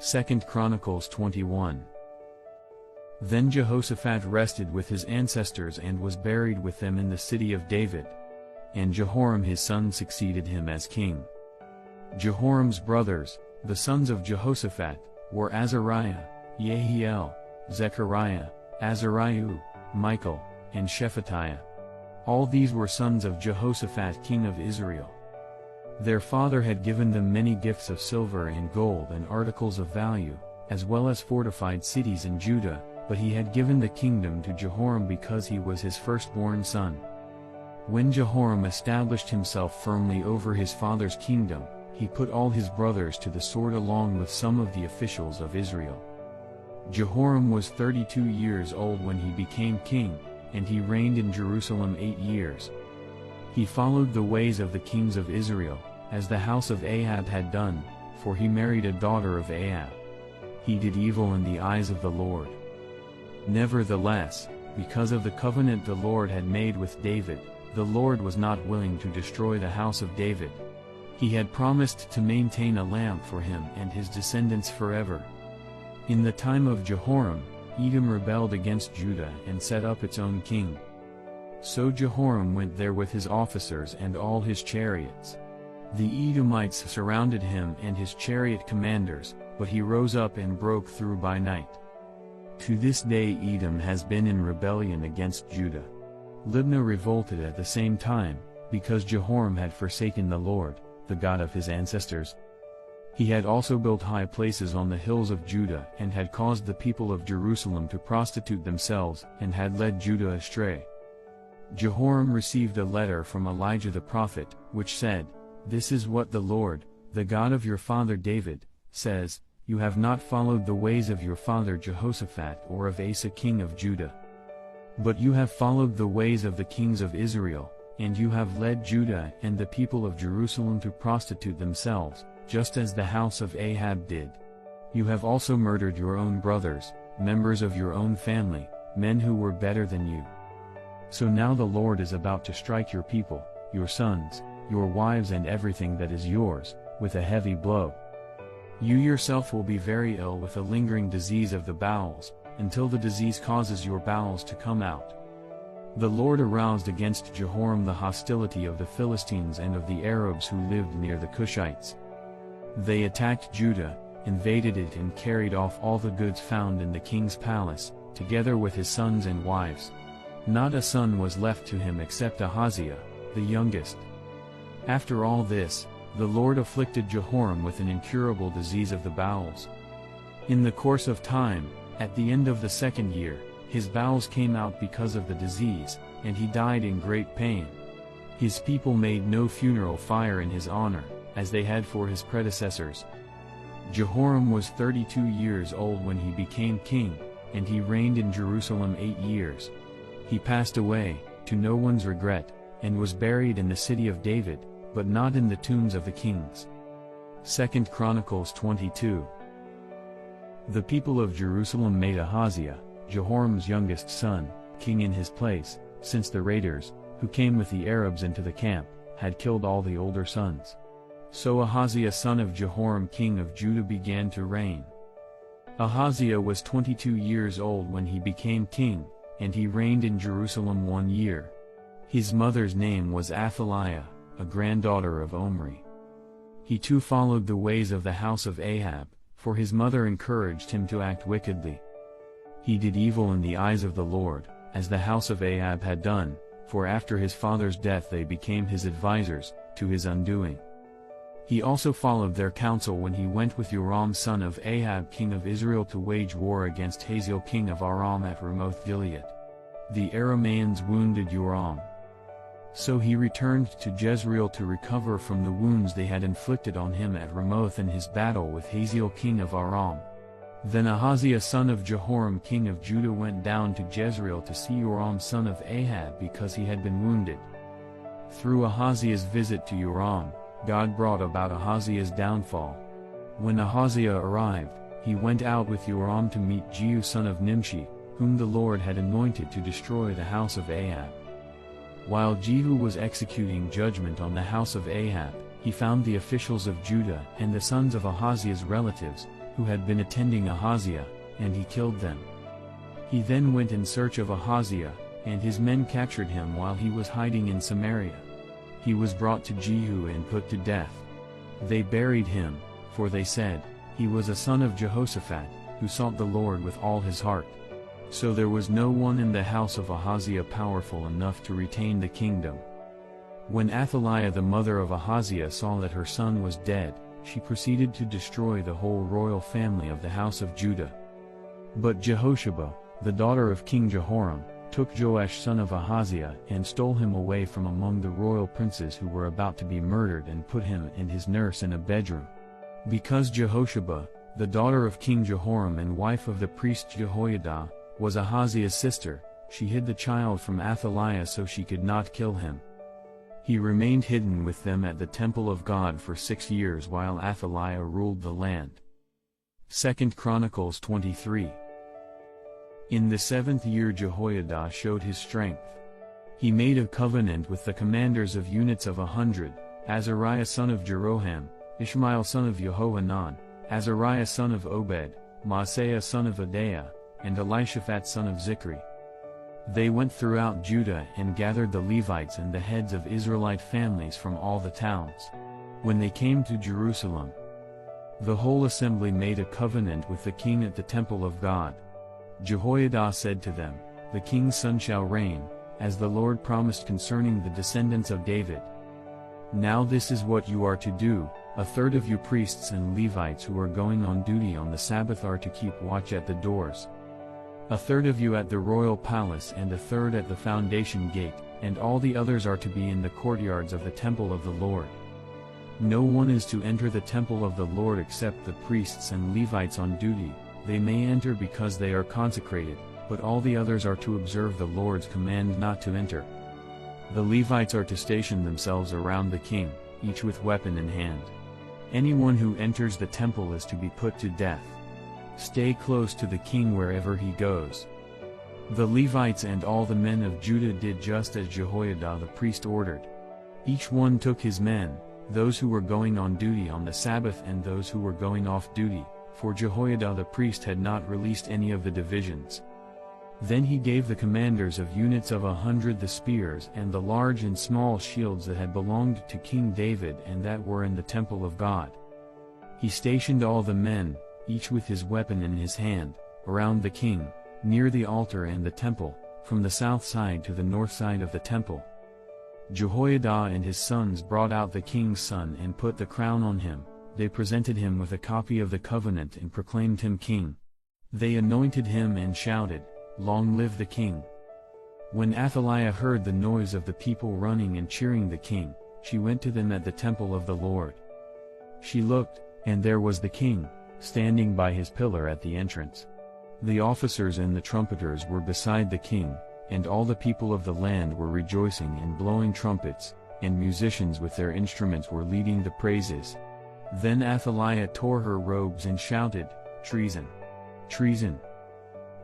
2 Chronicles 21. Then Jehoshaphat rested with his ancestors and was buried with them in the city of David. And Jehoram his son succeeded him as king. Jehoram's brothers, the sons of Jehoshaphat, were Azariah, Jehiel, Zechariah, Azariah, Michael, and Shephatiah. All these were sons of Jehoshaphat king of Israel. Their father had given them many gifts of silver and gold and articles of value, as well as fortified cities in Judah, but he had given the kingdom to Jehoram because he was his firstborn son. When Jehoram established himself firmly over his father's kingdom, he put all his brothers to the sword along with some of the officials of Israel. Jehoram was 32 years old when he became king, and he reigned in Jerusalem 8 years. He followed the ways of the kings of Israel, as the house of Ahab had done, for he married a daughter of Ahab. He did evil in the eyes of the Lord. Nevertheless, because of the covenant the Lord had made with David, the Lord was not willing to destroy the house of David. He had promised to maintain a lamp for him and his descendants forever. In the time of Jehoram, Edom rebelled against Judah and set up its own king. So Jehoram went there with his officers and all his chariots. The Edomites surrounded him and his chariot commanders, but he rose up and broke through by night. To this day Edom has been in rebellion against Judah. Libnah revolted at the same time, because Jehoram had forsaken the Lord, the God of his ancestors. He had also built high places on the hills of Judah and had caused the people of Jerusalem to prostitute themselves and had led Judah astray. Jehoram received a letter from Elijah the prophet, which said, "This is what the Lord, the God of your father David, says, you have not followed the ways of your father Jehoshaphat or of Asa king of Judah. But you have followed the ways of the kings of Israel, and you have led Judah and the people of Jerusalem to prostitute themselves, just as the house of Ahab did. You have also murdered your own brothers, members of your own family, men who were better than you. So now the Lord is about to strike your people, your sons, your wives and everything that is yours, with a heavy blow. You yourself will be very ill with a lingering disease of the bowels, until the disease causes your bowels to come out." The Lord aroused against Jehoram the hostility of the Philistines and of the Arabs who lived near the Cushites. They attacked Judah, invaded it and carried off all the goods found in the king's palace, together with his sons and wives. Not a son was left to him except Ahaziah, the youngest. After all this, the Lord afflicted Jehoram with an incurable disease of the bowels. In the course of time, at the end of the 2nd year, his bowels came out because of the disease, and he died in great pain. His people made no funeral fire in his honor, as they had for his predecessors. Jehoram was 32 years old when he became king, and he reigned in Jerusalem 8 years. He passed away, to no one's regret, and was buried in the city of David, but not in the tombs of the kings. 2 Chronicles 22. The people of Jerusalem made Ahaziah, Jehoram's youngest son, king in his place, since the raiders, who came with the Arabs into the camp, had killed all the older sons. So Ahaziah son of Jehoram king of Judah began to reign. Ahaziah was 22 years old when he became king, and he reigned in Jerusalem 1 year. His mother's name was Athaliah, a granddaughter of Omri. He too followed the ways of the house of Ahab, for his mother encouraged him to act wickedly. He did evil in the eyes of the Lord, as the house of Ahab had done, for after his father's death they became his advisers, to his undoing. He also followed their counsel when he went with Joram son of Ahab king of Israel to wage war against Hazael king of Aram at Ramoth Gilead. The Arameans wounded Joram. So he returned to Jezreel to recover from the wounds they had inflicted on him at Ramoth in his battle with Hazael king of Aram. Then Ahaziah son of Jehoram king of Judah went down to Jezreel to see Joram son of Ahab because he had been wounded. Through Ahaziah's visit to Joram, God brought about Ahaziah's downfall. When Ahaziah arrived, he went out with Joram to meet Jehu son of Nimshi, whom the Lord had anointed to destroy the house of Ahab. While Jehu was executing judgment on the house of Ahab, he found the officials of Judah and the sons of Ahaziah's relatives, who had been attending Ahaziah, and he killed them. He then went in search of Ahaziah, and his men captured him while he was hiding in Samaria. He was brought to Jehu and put to death. They buried him, for they said, "He was a son of Jehoshaphat, who sought the Lord with all his heart." So there was no one in the house of Ahaziah powerful enough to retain the kingdom. When Athaliah the mother of Ahaziah saw that her son was dead, she proceeded to destroy the whole royal family of the house of Judah. But Jehosheba, the daughter of King Jehoram, took Joash son of Ahaziah and stole him away from among the royal princes who were about to be murdered and put him and his nurse in a bedroom. Because Jehosheba, the daughter of King Jehoram and wife of the priest Jehoiada, was Ahaziah's sister, she hid the child from Athaliah so she could not kill him. He remained hidden with them at the temple of God for 6 years while Athaliah ruled the land. 2 Chronicles 23. In the 7th year Jehoiada showed his strength. He made a covenant with the commanders of units of 100, Azariah son of Jeroham, Ishmael son of Jehohanan, Azariah son of Obed, Maaseiah son of Adaiah, and Elishaphat son of Zichri. They went throughout Judah and gathered the Levites and the heads of Israelite families from all the towns. When they came to Jerusalem, the whole assembly made a covenant with the king at the temple of God. Jehoiada said to them, "The king's son shall reign, as the Lord promised concerning the descendants of David. Now this is what you are to do: a third of you priests and Levites who are going on duty on the Sabbath are to keep watch at the doors. A third of you at the royal palace and a third at the foundation gate, and all the others are to be in the courtyards of the temple of the Lord. No one is to enter the temple of the Lord except the priests and Levites on duty. They may enter because they are consecrated, but all the others are to observe the Lord's command not to enter. The Levites are to station themselves around the king, each with weapon in hand. Anyone who enters the temple is to be put to death. Stay close to the king wherever he goes." The Levites and all the men of Judah did just as Jehoiada the priest ordered. Each one took his men, those who were going on duty on the Sabbath and those who were going off duty, for Jehoiada the priest had not released any of the divisions. Then he gave the commanders of units of 100 the spears and the large and small shields that had belonged to King David and that were in the temple of God. He stationed all the men, each with his weapon in his hand, around the king, near the altar and the temple, from the south side to the north side of the temple. Jehoiada and his sons brought out the king's son and put the crown on him. They presented him with a copy of the covenant and proclaimed him king. They anointed him and shouted, "Long live the king!" When Athaliah heard the noise of the people running and cheering the king, she went to them at the temple of the Lord. She looked, and there was the king, standing by his pillar at the entrance. The officers and the trumpeters were beside the king, and all the people of the land were rejoicing and blowing trumpets, and musicians with their instruments were leading the praises. Then Athaliah tore her robes and shouted, "Treason! Treason!"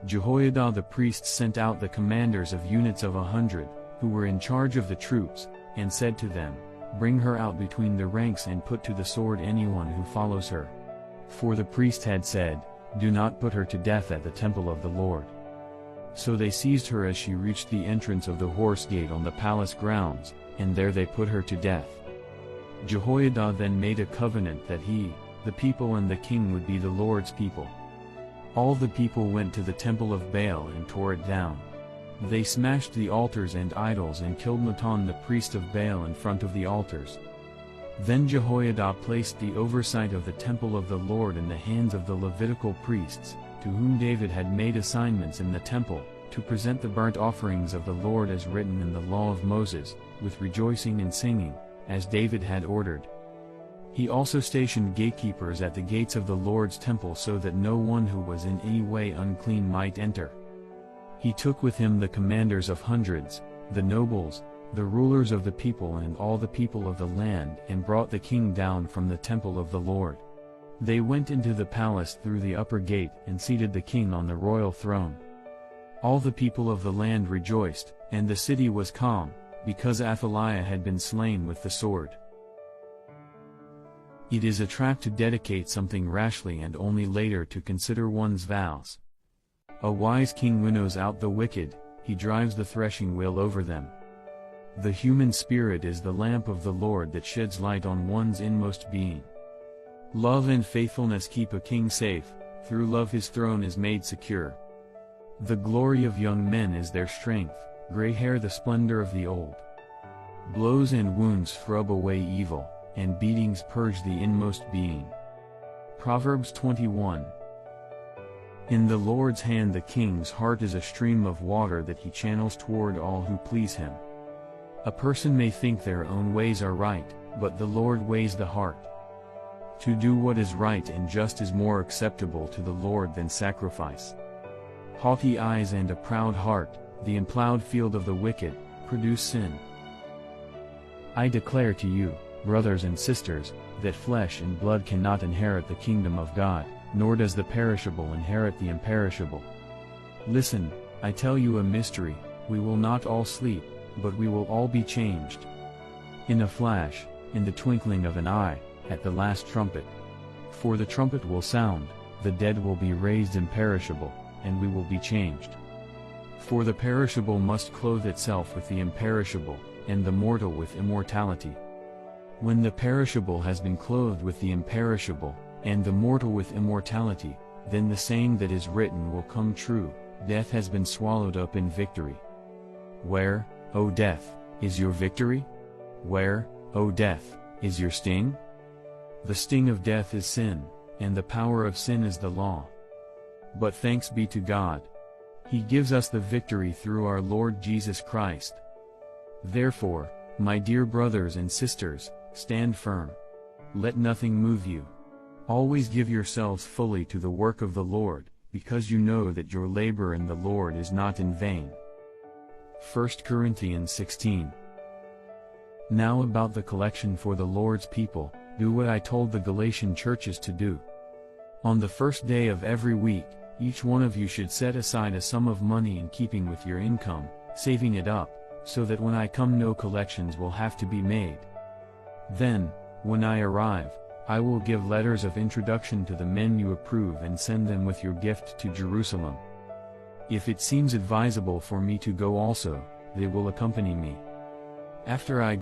Jehoiada the priest sent out the commanders of units of 100, who were in charge of the troops, and said to them, "Bring her out between the ranks and put to the sword anyone who follows her." For the priest had said, "Do not put her to death at the temple of the Lord." So they seized her as she reached the entrance of the horse gate on the palace grounds, and there they put her to death. Jehoiada then made a covenant that he, the people and the king would be the Lord's people. All the people went to the temple of Baal and tore it down. They smashed the altars and idols and killed Matan the priest of Baal in front of the altars. Then Jehoiada placed the oversight of the temple of the Lord in the hands of the Levitical priests, to whom David had made assignments in the temple, to present the burnt offerings of the Lord as written in the law of Moses, with rejoicing and singing, as David had ordered. He also stationed gatekeepers at the gates of the Lord's temple so that no one who was in any way unclean might enter. He took with him the commanders of hundreds, the nobles, the rulers of the people and all the people of the land and brought the king down from the temple of the Lord. They went into the palace through the upper gate and seated the king on the royal throne. All the people of the land rejoiced, and the city was calm, because Athaliah had been slain with the sword. It is a trap to dedicate something rashly and only later to consider one's vows. A wise king winnows out the wicked, he drives the threshing wheel over them. The human spirit is the lamp of the Lord that sheds light on one's inmost being. Love and faithfulness keep a king safe, through love his throne is made secure. The glory of young men is their strength, gray hair the splendor of the old. Blows and wounds scrub away evil, and beatings purge the inmost being. Proverbs 21. In the Lord's hand the king's heart is a stream of water that he channels toward all who please him. A person may think their own ways are right, but the Lord weighs the heart. To do what is right and just is more acceptable to the Lord than sacrifice. Haughty eyes and a proud heart, the unplowed field of the wicked, produce sin. I declare to you, brothers and sisters, that flesh and blood cannot inherit the kingdom of God, nor does the perishable inherit the imperishable. Listen, I tell you a mystery, we will not all sleep, but we will all be changed. In a flash, in the twinkling of an eye, at the last trumpet. For the trumpet will sound, the dead will be raised imperishable, and we will be changed. For the perishable must clothe itself with the imperishable, and the mortal with immortality. When the perishable has been clothed with the imperishable, and the mortal with immortality, then the saying that is written will come true, death has been swallowed up in victory. Where, O death, is your victory? Where, O death, is your sting? The sting of death is sin, and the power of sin is the law. But thanks be to God. He gives us the victory through our Lord Jesus Christ. Therefore, my dear brothers and sisters, stand firm. Let nothing move you. Always give yourselves fully to the work of the Lord, because you know that your labor in the Lord is not in vain. 1 Corinthians 16. Now about the collection for the Lord's people, do what I told the Galatian churches to do. On the first day of every week, each one of you should set aside a sum of money in keeping with your income, saving it up, so that when I come no collections will have to be made. Then, when I arrive, I will give letters of introduction to the men you approve and send them with your gift to Jerusalem. If it seems advisable for me to go also, they will accompany me. After I